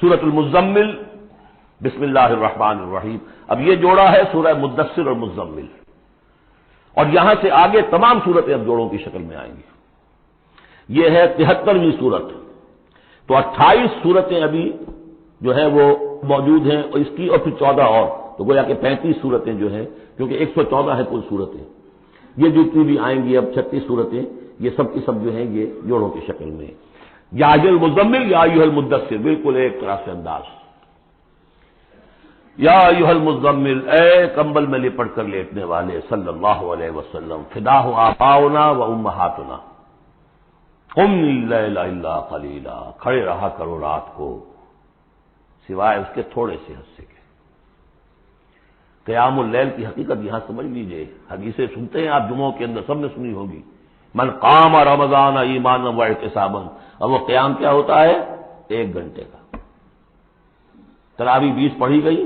سورۃ المزمل، بسم اللہ الرحمن الرحیم۔ اب یہ جوڑا ہے سورہ مدثر اور مزمل، اور یہاں سے آگے تمام سورتیں اب جوڑوں کی شکل میں آئیں گی۔ یہ ہے 73ویں سورت، تو 28 سورتیں ابھی جو ہے وہ موجود ہیں، اور اس کی اور پھر 14 اور، تو گویا کہ 35 سورتیں جو ہیں، کیونکہ 114 ہے کل سورتیں، یہ جتنی بھی آئیں گی اب 36 سورتیں، یہ سب کی سب جو ہیں یہ جوڑوں کی شکل میں۔ یا ایھا المزمل یا ایھا المدثر، بالکل ایک طرح سے انداز۔ یا ایھا المزمل، اے کمبل میں لپٹ کر لیٹنے والے، صلی اللہ علیہ وسلم، فداہ آباؤنا و امہاتنا، قم اللیل الا قلیلا، کھڑے رہا کرو رات کو سوائے اس کے تھوڑے سے حصے کے۔ قیام اللیل کی حقیقت یہاں سمجھ لیجئے، حدیثیں سنتے ہیں آپ جمعوں کے اندر، سب نے سنی ہوگی، من قام رمضان ایمانا واحتسابا، اور وہ قیام کیا ہوتا ہے؟ 1 گھنٹے کا۔ تراویح 20 پڑھی گئی،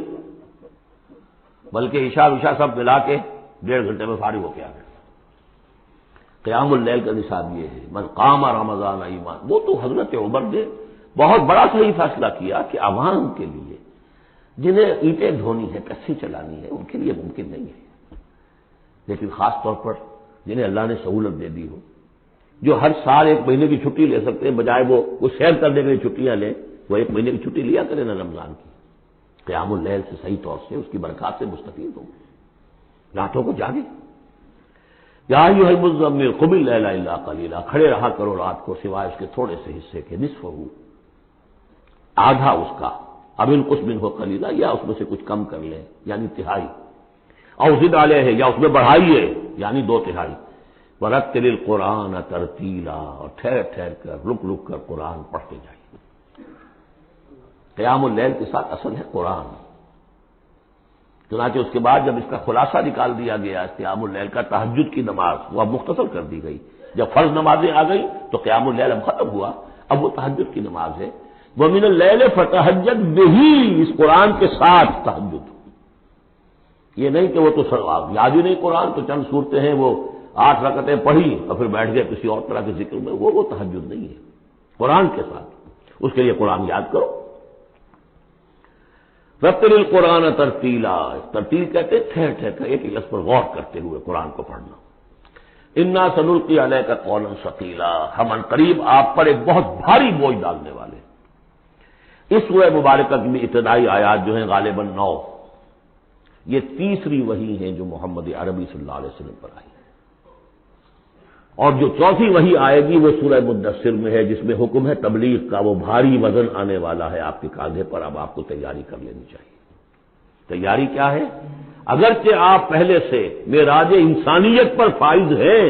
بلکہ عشاء سب ملا کے 1.5 گھنٹے میں فارغ ہو کے آ گئے۔ قیام اللیل کا نصاب یہ ہے، من قام رمضان ایمان۔ وہ تو حضرت عمر نے بہت بڑا صحیح فیصلہ کیا کہ عوام کے لیے جنہیں اینٹیں دھونی ہے، کسی چلانی ہے، ان کے لیے ممکن نہیں ہے، لیکن خاص طور پر جنہیں اللہ نے سہولت دے دی ہو، جو ہر سال 1 مہینے کی چھٹی لے سکتے ہیں، بجائے وہ سیر کرنے کے لیے چھٹیاں لیں، وہ 1 مہینے کی چھٹی لیا کریں نا رمضان کی، قیام اللیل سے صحیح طور سے اس کی برکات سے مستفید ہوں، راتوں کو جاگے۔ یا ایھا المزمل قم اللیل الا قلیلا، کھڑے رہا کرو رات کو سوائے اس کے تھوڑے سے حصے کے، نصفہ، آدھا اس کا، اب انقص منہ قلیلا، یا اس میں سے کچھ کم کر لیں یعنی تہائی، او زد علیہ، یا اس میں بڑھائیے یعنی 2/3۔ ورتل القرآن ترتیلا، اور ٹھہر ٹھہر کر رک رک کر قرآن پڑھتے جائیے۔ قیام اللیل کے ساتھ اصل ہے قرآن، چنانچہ اس کے بعد جب اس کا خلاصہ نکال دیا گیا قیام اللیل کا، تہجد کی نماز وہ اب مختصر کر دی گئی، جب فرض نمازیں آ گئی تو قیام اللیل اب ختم ہوا، اب وہ تہجد کی نماز ہے۔ وَمِنَ اللَّيْلِ فَتَہجد بِهِ، اس قرآن کے ساتھ تہجد، یہ نہیں کہ وہ تو یاد ہی نہیں قرآن تو چند صورتیں ہیں وہ 8 رکعتیں پڑھی اور پھر بیٹھ گئے کسی اور طرح کے ذکر میں، وہ تہجد نہیں ہے، قرآن کے ساتھ، اس کے لیے قرآن یاد کرو۔ رتل القرآن ترتیلا، ترتیل کہتے ہیں ٹھہر ٹھہر کر ایک لفظ پر غور کرتے ہوئے قرآن کو پڑھنا۔ انا سنلقی علیک قولا ثقیلا، ہم عنقریب آپ پر ایک بہت بھاری بوجھ ڈالنے والے۔ اس سورہ مبارکہ کی بھی ابتدائی آیات جو ہیں غالباً 9، یہ تیسری وحی ہیں جو محمد عربی صلی اللہ علیہ وسلم پر آئی، اور جو چوتھی وحی آئے گی وہ سورہ مدثر میں ہے، جس میں حکم ہے تبلیغ کا، وہ بھاری وزن آنے والا ہے آپ کے کاندھے پر، اب آپ کو تیاری کر لینی چاہیے۔ تیاری کیا ہے؟ اگرچہ آپ پہلے سے معراج انسانیت پر فائز ہیں،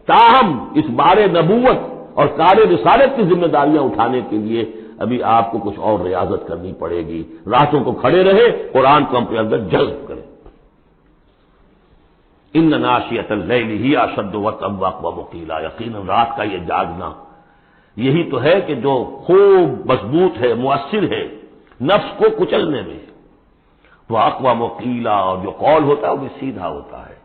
تاہم اس بار نبوت اور کار رسالت کی ذمہ داریاں اٹھانے کے لیے ابھی آپ کو کچھ اور ریاضت کرنی پڑے گی۔ راتوں کو کھڑے رہے، قرآن کو اپنے اندر جذب کریں۔ ان ناشئۃ اللیل ہی اشد وطئا واقوم قیلا، یقیناً رات کا یہ جاگنا یہی تو ہے کہ جو خوب مضبوط ہے، مؤثر ہے نفس کو کچلنے میں، تو اقوام قیلا، اور جو قول ہوتا ہے وہ بھی سیدھا ہوتا ہے،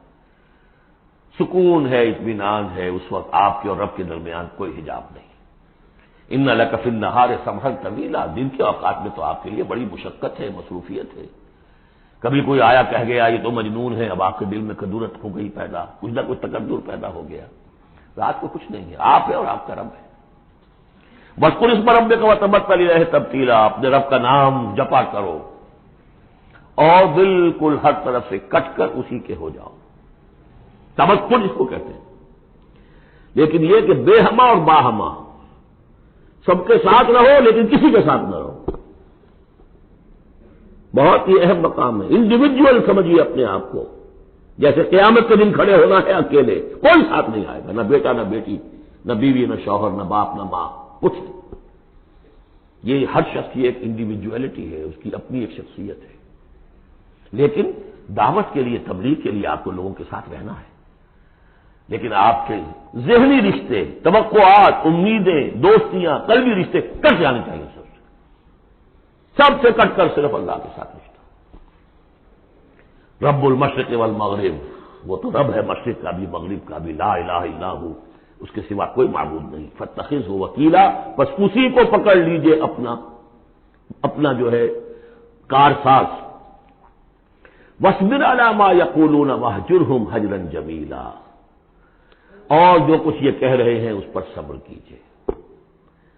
سکون ہے، اطمینان ہے، اس وقت آپ کے اور رب کے درمیان کوئی حجاب نہیں۔ ان لک فی النہار سبحا طویلا، دن کے اوقات میں تو آپ کے لیے بڑی مشقت ہے، مصروفیت ہے۔ کبھی کوئی آیا کہہ گیا یہ تو مجنون ہے، اب آپ کے دل میں کدورت ہو گئی پیدا، کچھ نہ کچھ تکدر پیدا ہو گیا۔ رات کو کچھ نہیں ہے، آپ ہے اور آپ کا رب ہے۔ واذکر اسم ربک وتبتل الیہ تبتیلا، اپنے رب کا نام جپا کرو اور بالکل ہر طرف سے کٹ کر اسی کے ہو جاؤ، تبتل اس کو کہتے ہیں۔ لیکن یہ کہ بے ہما اور باہما، سب کے ساتھ رہو لیکن کسی کے ساتھ نہ رہو، بہت ہی اہم مقام ہے۔ انڈیویجول سمجھیے اپنے آپ کو، جیسے قیامت کے دن کھڑے ہونا ہے اکیلے، کوئی ساتھ نہیں آئے گا، نہ بیٹا نہ بیٹی، نہ بیوی نہ شوہر، نہ باپ نہ ماں، کچھ نہیں۔ یہ ہر شخص کی ایک انڈیویجویلٹی ہے، اس کی اپنی ایک شخصیت ہے، لیکن دعوت کے لیے، تبلیغ کے لیے آپ کو لوگوں کے ساتھ رہنا ہے، لیکن آپ کے ذہنی رشتے، توقعات، امیدیں، دوستیاں، قلبی رشتے کٹ جانے چاہیے، سب سے کٹ کر صرف اللہ کے ساتھ رشتہ۔ رب المشرق والمغرب، وہ تو رب ہے مشرق کا بھی مغرب کا بھی، لا الہ الا ہو، اس کے سوا کوئی معبود نہیں۔ فاتخذہ وکیلا، بس اسی کو پکڑ لیجئے اپنا اپنا جو ہے کارساز. وَاصْبِرْ عَلَىٰ مَا يَقُولُونَ وَاهْجُرْهُمْ هَجْرًا جَمِيلًا، اور جو کچھ یہ کہہ رہے ہیں اس پر صبر کیجیے.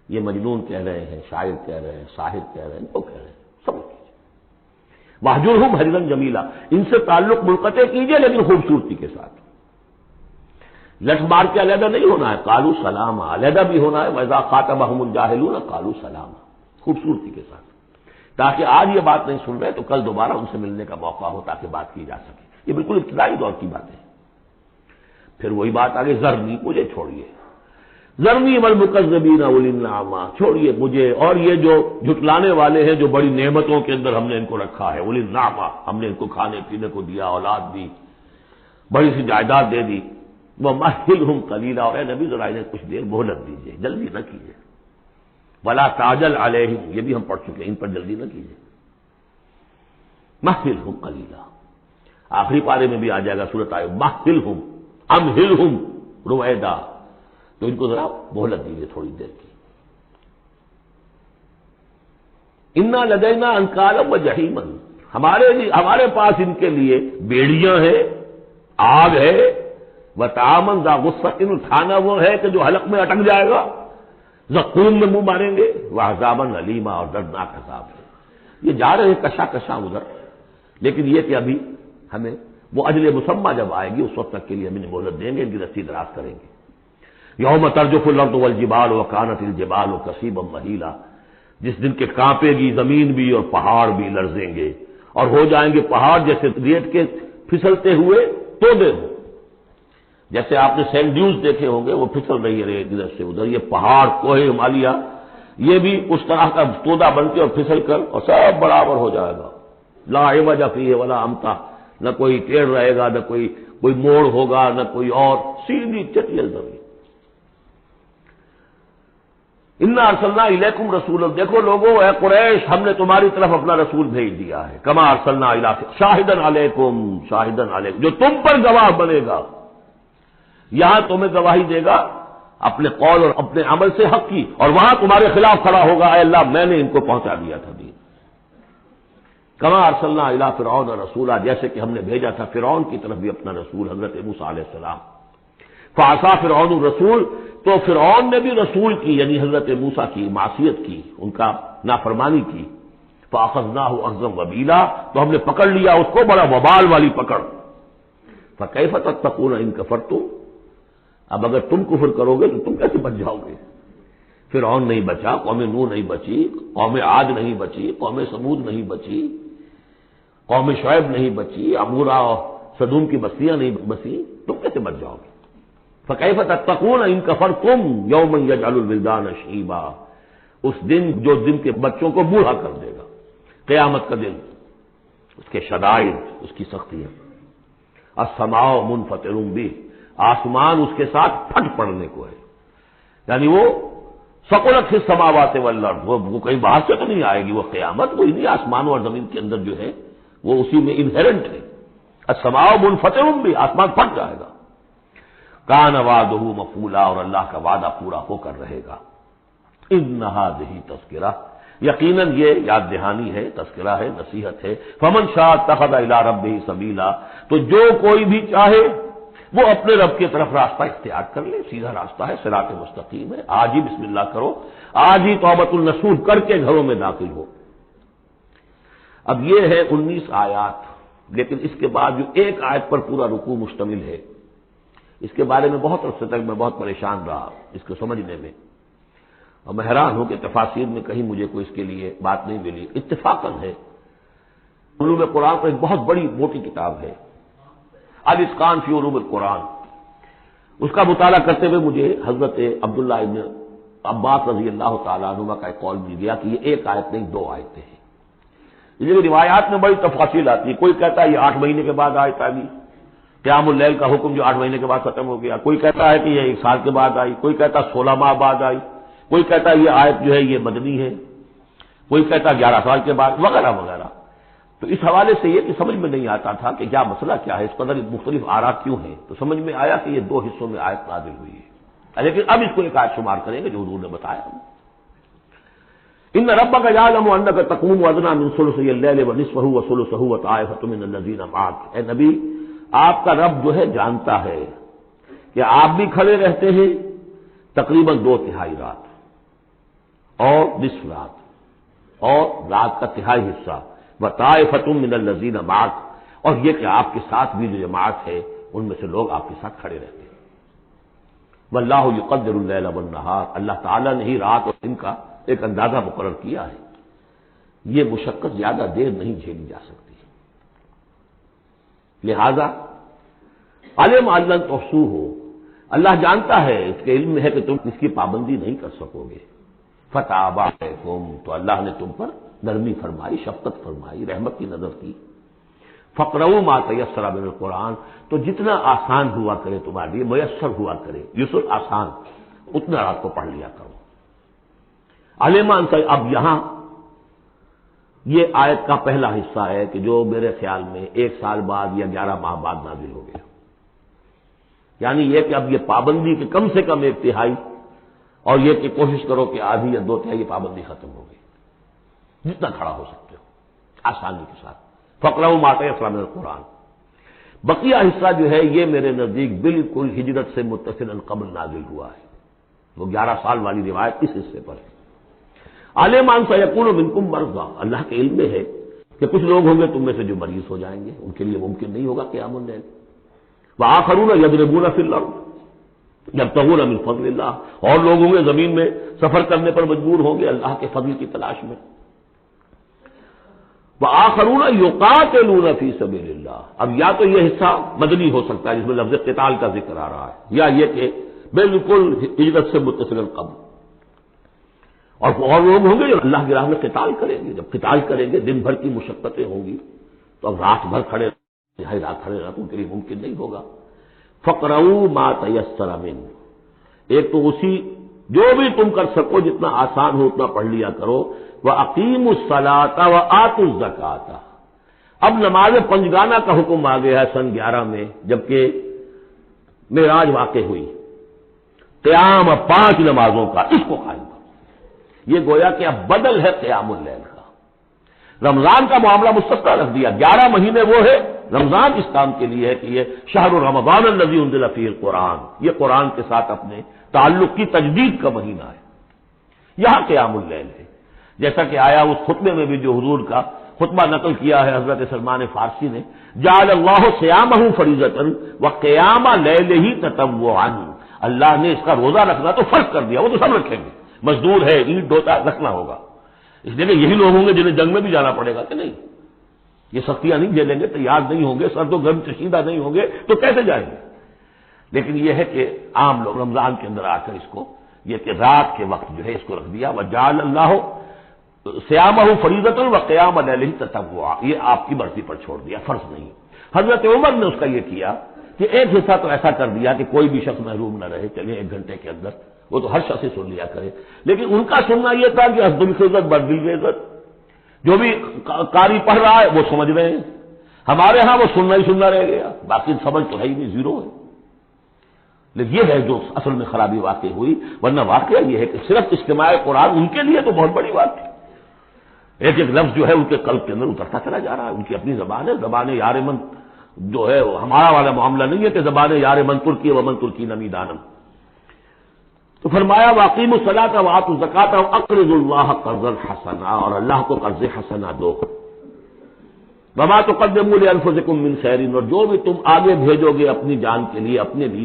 یہ مجنون کہہ رہے ہیں، شاعر کہہ رہے ہیں، ساحر کہہ رہے ہیں، جو کہہ رہے ہیں صبر کیجیے. وَاهْجُرْهُمْ هَجْرًا جَمِيلًا، ان سے تعلق منقطع کیجیے لیکن خوبصورتی کے ساتھ. لٹ مار کے علیحدہ نہیں ہونا ہے، قالوا سلاما، علیحدہ بھی ہونا ہے. وَإِذَا خَاطَبَهُمُ الْجَاهِلُونَ قَالُوا سَلَامًا، خوبصورتی کے ساتھ، تاکہ آج یہ بات نہیں سن رہے تو کل دوبارہ ان سے ملنے کا موقع ہو تاکہ بات کی جا سکے. یہ بالکل ابتدائی دور کی بات ہے. پھر وہی بات آگے، ذرنی، مجھے چھوڑیے، ذرنی والمکذبین اولی النعمہ، چھوڑیے مجھے اور یہ جو جھٹلانے والے ہیں جو بڑی نعمتوں کے اندر ہم نے ان کو رکھا ہے. اولی النعمہ، ہم نے ان کو کھانے پینے کو دیا، اولاد دی، بڑی سی جائیداد دے دی. وَمَهِّلْهُمْ قَلِيلًا، اور اے نبی ذرا انہیں کچھ دیر مہلت دیجیے، جلدی نہ کیجیے. وَلَا تَعْجَلْ عَلَيْهِمْ، یہ بھی ہم پڑھ چکے ہیں، ان پر جلدی نہ کیجیے. مَهِّلْهُمْ قَلِيلًا، آخری پارے میں بھی آ جائے گا سورۃ آئے مَهِّلْهُمْ أَمْهِلْهُمْ رُوَيْدًا، تو ان کو ذرا مہلت دیجیے تھوڑی دیر کی. اِنَّا لَدَيْنَا أَنْكَالًا وَجَحِيمًا، ہمارے پاس ان کے لیے بیڑیاں ہیں، آگ ہے. وَطَعَامًا ذَا غُصَّةٍ، کھانا وہ ہے کہ جو حلق میں اٹک جائے گا، زقوم میں منہ ماریں گے. وَعَذَابًا أَلِيمًا، اور دردناک عذاب ہے. یہ جا رہے ہیں کشا کشا ادھر، لیکن یہ کہ ابھی ہمیں وہ اجل مسمى جب آئے گی اس وقت تک کے لیے ہم انہیں مہلت دیں گے، ان کی رسی دراز کریں گے. یوم ترجف الارض والجبال وکانت الجبال کثیبا مہیلا، جس دن کے کانپے گی زمین بھی اور پہاڑ بھی لرزیں گے، اور ہو جائیں گے پہاڑ جیسے ریت کے پھسلتے ہوئے تودے ہوں. جیسے آپ نے سینڈ ڈیوز دیکھے ہوں گے، وہ پھسل رہی ہے ریت ادھر سے ادھر. یہ پہاڑ کوہ ہمالیہ یہ بھی اس طرح کا تودا بن کے اور پھسل کر اور سب برابر ہو جائے گا. لا عوج فیہ ولا امتا، نہ کوئی ٹیڑھ رہے گا، نہ کوئی موڑ ہوگا، نہ کوئی اور، سیدھی چٹیل زمین. انا ارسلنا الیکم رسولا، دیکھو لوگوں اے قریش، ہم نے تمہاری طرف اپنا رسول بھیج دیا ہے. کما ارسلنا الی شاہدا علیکم، شاہدا علیکم، جو تم پر گواہ بنے گا. یہاں تمہیں گواہی دے گا اپنے قول اور اپنے عمل سے حق کی، اور وہاں تمہارے خلاف کھڑا ہوگا، اے اللہ میں نے ان کو پہنچا دیا تھا دین. کما ارسلنا الی فرعون رسولا، جیسے کہ ہم نے بھیجا تھا فرعون کی طرف بھی اپنا رسول حضرت موسیٰ علیہ السلام. فعصا فرعون الرسول، تو فرعون نے بھی رسول کی یعنی حضرت موسیٰ کی معصیت کی، ان کا نافرمانی کی. فاخذناہ اخذا وبیلا، تو ہم نے پکڑ لیا اس کو بڑا وبال والی پکڑ. فکیف تتقون ان کفرتم، اب اگر تم کفر کرو گے تو تم کیسے بچ جاؤ گے؟ فرعون نہیں بچا، قوم نوح نہیں بچی، قوم عاد نہیں بچی، قوم ثمود نہیں بچی، قوم شعیب نہیں بچی، عمورہ اور سدوم کی بستیاں نہیں بسی، تم کیسے بچ جاؤ گے؟ فکیف تتقون ان کفرتم یوما یجعل الولدان شیبا، اس دن جو دن کے بچوں کو بوڑھا کر دے گا، قیامت کا دن، اس کے شدائد، اس کی سختیاں. السماء منفطر بہ، آسمان اس کے ساتھ پھٹ پڑنے کو ہے، یعنی وہ ثقلت فی السماوات والارض، وہ کہیں باہر سے تو نہیں آئے گی، وہ قیامت وہی نہیں، آسمانوں اور زمین کے اندر جو ہے وہ اسی میں انہیرنٹ ہے. السماء منفطر بہ، آسمان پھٹ جائے گا. کان وعدہ مفعولا، اور اللہ کا وعدہ پورا ہو کر رہے گا. ان ھذہ تذکرہ، یقیناً یہ یاد دہانی ہے، تذکرہ ہے، نصیحت ہے. فمن شاء اتخذ الی ربہ سبیلا، تو جو کوئی بھی چاہے وہ اپنے رب کی طرف راستہ اختیار کر لے، سیدھا راستہ ہے، صراط مستقیم ہے. آج ہی بسم اللہ کرو، آج ہی توبۃ النصوح کر کے گھروں میں داخل ہو. اب یہ ہے 19 آیات، لیکن اس کے بعد جو ایک آیت پر پورا رکوع مشتمل ہے، اس کے بارے میں بہت عرصے تک میں بہت پریشان رہا اس کو سمجھنے میں، اور میں حیران ہوں کہ تفاسیر میں کہیں مجھے کوئی اس کے لیے بات نہیں ملی. اتفاقاً ہے، علوم قرآن پر ایک بہت بڑی موٹی کتاب ہے الاتقان فی علوم القرآن، اس کا مطالعہ کرتے ہوئے مجھے حضرت عبداللہ ابن عباس رضی اللہ تعالیٰ عنہما کا ایک قول مل گیا کہ یہ ایک آیت نہیں 2 آیتیں ہیں. یہ روایات میں بڑی تفاصیل آتی ہے، کوئی کہتا ہے یہ 8 مہینے کے بعد آیت آئی، قیام اللیل کا حکم جو 8 مہینے کے بعد ختم ہو گیا، کوئی کہتا ہے کہ یہ 1 سال کے بعد آئی، کوئی کہتا 16 ماہ بعد آئی، کوئی کہتا ہے یہ آیت جو ہے یہ مدنی ہے، کوئی کہتا 11 سال کے بعد، وغیرہ وغیرہ. تو اس حوالے سے یہ کہ سمجھ میں نہیں آتا تھا کہ کیا مسئلہ کیا ہے، اس قدر مختلف آراء کیوں ہیں. تو سمجھ میں آیا کہ یہ 2 حصوں میں آیت نازل ہوئی ہے، لیکن اب اس کو ایک آیت شمار کریں گے جو حضور نے بتایا. ان ربک یعلم انک تقوم ادنی من ثلثی اللیل ونصفہ وثلثہ وطائفۃ من الذین معک، اے نبی آپ کا رب جو ہے جانتا ہے کہ آپ بھی کھڑے رہتے ہیں تقریباً 2/3 رات اور نصف رات اور رات کا تہائی حصہ، وطائفۃ من الذین معک، اور یہ کہ آپ کے ساتھ بھی جو جماعت ہے ان میں سے لوگ آپ کے ساتھ کھڑے رہتے ہیں۔ واللہ یقدر اللیل والنہار، اللہ تعالیٰ نے ہی رات اور دن کا ایک اندازہ مقرر کیا ہے، یہ مشقت زیادہ دیر نہیں جھیلی جا سکتی، لہذا علم ان لن تحصوہ، اللہ جانتا ہے، اس کے علم میں ہے کہ تم اس کی پابندی نہیں کر سکو گے، فتاب علیکم، تو اللہ نے تم پر نرمی فرمائی، شفقت فرمائی، رحمت کی نظر کی، فقرؤوا ما تیسر من القرآن، تو جتنا آسان ہوا کرے تمہارے لیے، میسر ہوا کرے، یسر آسان، اتنا رات کو پڑھ لیا کرو۔ علیمان سے اب یہاں یہ آیت کا پہلا حصہ ہے کہ جو میرے خیال میں 1 سال بعد یا 11 ماہ بعد نازل ہو گیا، یعنی یہ کہ اب یہ پابندی کہ کم سے کم 1/3 اور یہ کہ کوشش کرو کہ آدھی یا 2/3 یہ پابندی ختم ہو گئی، جتنا کھڑا ہو سکتے ہو آسانی کے ساتھ، فقرؤوا ما تیسر من القرآن۔ بقیہ حصہ جو ہے یہ میرے نزدیک بالکل ہجرت سے متصل قبل نازل ہوا ہے، وہ 11 سال والی روایت اس حصے پر ہے۔ عالمان سیکون منکم مرضی، اللہ کے علم میں ہے کہ کچھ لوگ ہوں گے تم میں سے جو مریض ہو جائیں گے، ان کے لیے ممکن نہیں ہوگا قیام اللیل، وآخرون یضربون فی الارض یبتغون من فضل اللہ، اور لوگ ہوں گے زمین میں سفر کرنے پر مجبور ہوں گے اللہ کے فضل کی تلاش میں، وآخرون یقاتلون فی سبیل اللہ۔ اب یا تو یہ حصہ مدنی ہو سکتا ہے جس میں لفظ قتال کا ذکر آ رہا ہے، یا یہ کہ بالکل ہجرت سے متصل قبل، اور لوگ ہوں گے جو اللہ کی راہ میں قتال کریں گے، جب قتال کریں گے دن بھر کی مشقتیں ہوں گی، تو اب رات بھر کھڑے رات کھڑے رہنا تو ان کے لیے ممکن نہیں ہوگا۔ فقرؤوا ما تیسر منہ، ایک تو اسی جو بھی تم کر سکو جتنا آسان ہو اتنا پڑھ لیا کرو، وَأَقِیمُوا الصَّلَاةَ وَآتُوا الزَّکَاةَ۔ اب نماز پنجگانہ کا حکم آ گیا ہے سن 11 میں، جبکہ معراج واقع ہوئی، قیام 5 نمازوں کا، اس کو قائم کرو، یہ گویا کہ اب بدل ہے قیام اللیل کا۔ رمضان کا معاملہ مستثنی رکھ دیا، 11 مہینے وہ ہے، رمضان اس کام کے لیے ہے کہ یہ شہر رمضان الذی انزل فیہ القرآن، یہ قرآن کے ساتھ اپنے تعلق کی تجدید کا مہینہ ہے، یہاں قیام اللیل ہے، جیسا کہ آیا اس خطبے میں بھی جو حضور کا خطبہ نقل کیا ہے حضرت سلمان فارسی نے، جعل اللہ صیامہ فریضۃ وقیام لیلہ تطوعا، اللہ نے اس کا روزہ رکھنا تو فرض کر دیا، وہ تو سب رکھیں گے، مزدور ہے، اینٹ ڈھوتا رکھنا ہوگا، اس لیے کہ یہی لوگ ہوں گے جنہیں جنگ میں بھی جانا پڑے گا کہ نہیں، یہ سختیاں نہیں جھیلیں گے، تیار نہیں ہوں گے، سرد و گرم چشیدہ نہیں ہوں گے تو کیسے جائیں گے؟ لیکن یہ ہے کہ عام لوگ رمضان کے اندر آ کر اس کو یہ کہ رات کے وقت جو ہے اس کو رکھ دیا، وجعل اللہ صیامہ فریضۃ وقیام لیلہ تطوعا، یہ آپ کی مرضی پر چھوڑ دیا، فرض نہیں۔ حضرت عمر نے اس کا یہ کیا کہ ایک حصہ تو ایسا کر دیا کہ کوئی بھی شخص محروم نہ رہے، چلے 1 گھنٹے کے اندر وہ تو ہر شخص ہی سن لیا کرے، لیکن ان کا سننا یہ تھا کہ حسب العزت بردل عزت، جو بھی قاری پڑھ رہا ہے وہ سمجھ رہے ہیں، ہمارے ہاں وہ سننا ہی سننا رہ گیا، باقی سمجھ تو ہے ہی نہیں، زیرو ہے۔ لیکن یہ ہے جو اصل میں خرابی واقع ہوئی، ورنہ واقعہ یہ ہے کہ صرف اجتماع قرآن ان کے لیے تو بہت بڑی بات ہے، ایک ایک لفظ جو ہے ان کے قلب کے اندر اترتا چلا جا رہا ہے، ان کی اپنی زبان ہے، زبان یار من جو ہے ہمارا والا معاملہ نہیں ہے کہ زبان یار من ترکی و من ترکی نمی دانم۔ تو فرمایا واقیموا الصلاۃ وآتوا الزکاۃ واقرضوا اللہ قرضا حسنا، اور اللہ کو قرض حسنا دو، وما تقدموا لانفسکم من خیر، اور جو بھی تم آگے بھیجو گے اپنی جان کے لیے،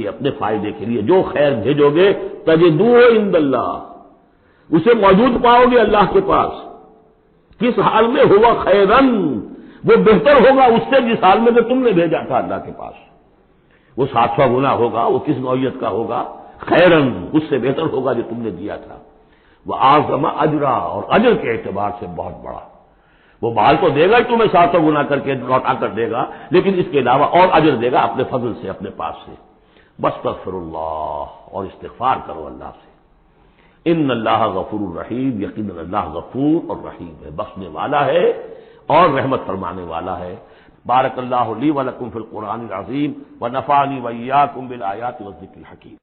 اپنے فائدے کے لیے جو خیر بھیجو گے، تجدوہ عند اللہ، اسے موجود پاؤ گے اللہ کے پاس، کس حال میں ہوا خیرن، وہ بہتر ہوگا اس سے جس حال میں کہ تم نے بھیجا تھا اللہ کے پاس، وہ 700 گنا ہوگا، وہ کس نوعیت کا ہوگا، خیرن اس سے بہتر ہوگا جو تم نے دیا تھا، وہ اعظم اجرا، اور اجر کے اعتبار سے بہت بڑا، وہ مال تو دے گا ہی تمہیں 700 گنا کر کے لوٹا کر دے گا، لیکن اس کے علاوہ اور اجر دے گا اپنے فضل سے، اپنے پاس سے۔ بستغفر اللہ، اور استغفار کرو اللہ سے، ان اللہ غفور الرحیم، یقیناً اللہ غفور اور رحیم ہے، بخشنے والا ہے اور رحمت فرمانے والا ہے۔ بارک اللہ لی ولکم فی القرآن العظیم ونفعنی وإیاکم بالآیات والذکر الحکیم۔